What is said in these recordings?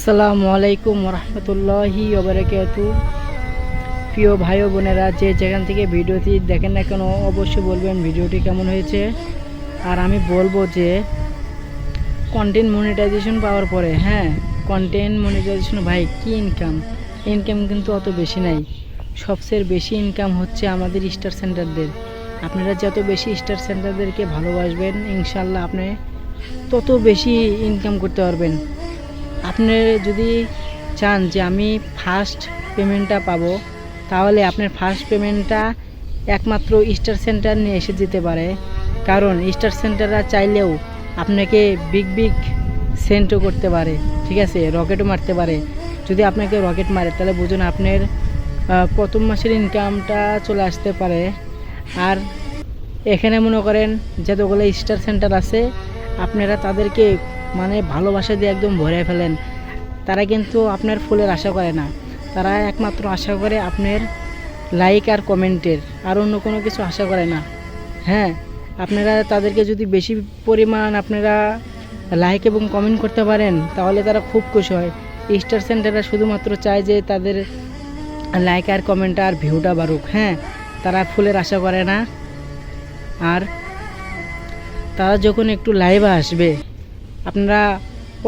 আসসালামু আলাইকুম রহমতুল্লাহি ওবারাকাতু। প্রিয় ভাই ও বোনেরা, যে যেখান থেকে ভিডিওটি দেখেন না কেন অবশ্যই বলবেন ভিডিওটি কেমন হয়েছে। আর আমি বলবো যে কন্টেন্ট মনিটাইজেশন পাওয়ার পরে কন্টেন্ট মনিটাইজেশন ভাই কি ইনকাম কিন্তু অত বেশি নাই। সবচেয়ে বেশি ইনকাম হচ্ছে আমাদের স্টার সেন্টারদের। আপনারা যত বেশি স্টার সেন্টারদেরকে ভালোবাসবেন ইনশাল্লাহ আপনি তত বেশি ইনকাম করতে পারবেন। আপনি যদি চান যে আমি ফার্স্ট পেমেন্টটা পাবো, তাহলে আপনার ফার্স্ট পেমেন্টটা একমাত্র স্টার সেন্টার নিয়ে এসে দিতে পারে। কারণ স্টার সেন্টাররা চাইলেও আপনাকে বিগ সেন্টও করতে পারে, ঠিক আছে, রকেটও মারতে পারে। যদি আপনাকে রকেট মারে তাহলে বুঝুন আপনার প্রথম মাসের ইনকামটা চলে আসতে পারে। আর এখানে মনে করেন যতগুলো স্টার সেন্টার আছে আপনারা তাদেরকে ভালোবাসা দিয়ে একদম ভরে ফেলেন। তারা কিন্তু আপনার ফুলের আশা করে না, তারা একমাত্র আশা করে আপনার লাইক আর কমেন্টের, আর অন্য কোনো কিছু আশা করে না। আপনারা তাদেরকে যদি বেশি পরিমাণ আপনারা লাইক এবং কমেন্ট করতে পারেন তাহলে তারা খুব খুশি হয়। স্টার সেন্টাররা শুধুমাত্র চায় যে তাদের লাইক আর কমেন্ট আর ভিউটা বাড়ুক। তারা ফুলের আশা করে না। আর তারা যখন একটু লাইভে আসবে আপনারা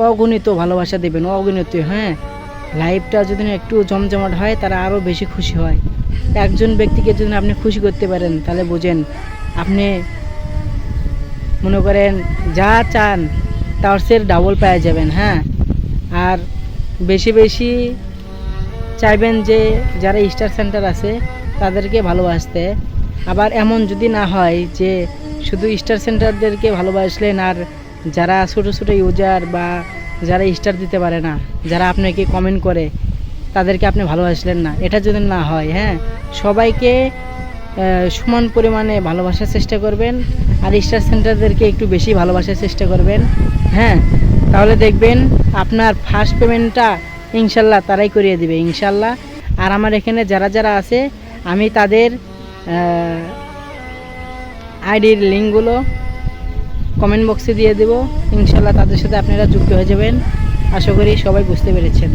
অগণিত ভালোবাসা দেবেন, অগণিত। লাইভটা যদি একটু জমজমাট হয় তারা আরও বেশি খুশি হয়। একজন ব্যক্তিকে যদি আপনি খুশি করতে পারেন তাহলে বুঝেন আপনি মনে করেন যা চান তার চেয়ে ডাবল পেয়ে যাবেন। আর বেশি চাইবেন যে যারা স্টার সেন্টার আছে তাদেরকে ভালোবাসতে। আবার এমন যদি না হয় যে শুধু স্টার সেন্টারদেরকে ভালোবাসলেন আর যারা ছোটো ইউজার বা যারা স্টার দিতে পারে না, যারা আপনাকে কমেন্ট করে তাদেরকে আপনি ভালোবাসলেন না, এটা যদি না হয় সবাইকে সমান পরিমাণে ভালোবাসার চেষ্টা করবেন। আর স্টার সেন্টারদেরকে একটু বেশি ভালোবাসার চেষ্টা করবেন। তাহলে দেখবেন আপনার ফার্স্ট পেমেন্টটা ইনশাল্লাহ তারাই করিয়ে দিবে ইনশাল্লাহ। আর আমার এখানে যারা আছে আমি তাদের আইডির লিঙ্কগুলো কমেন্ট বক্সে দিয়ে দেব ইনশাল্লাহ। তাদের সাথে আপনারা যুক্ত হয়ে যাবেন। আশা করি সবাই বুঝতে পেরেছেন।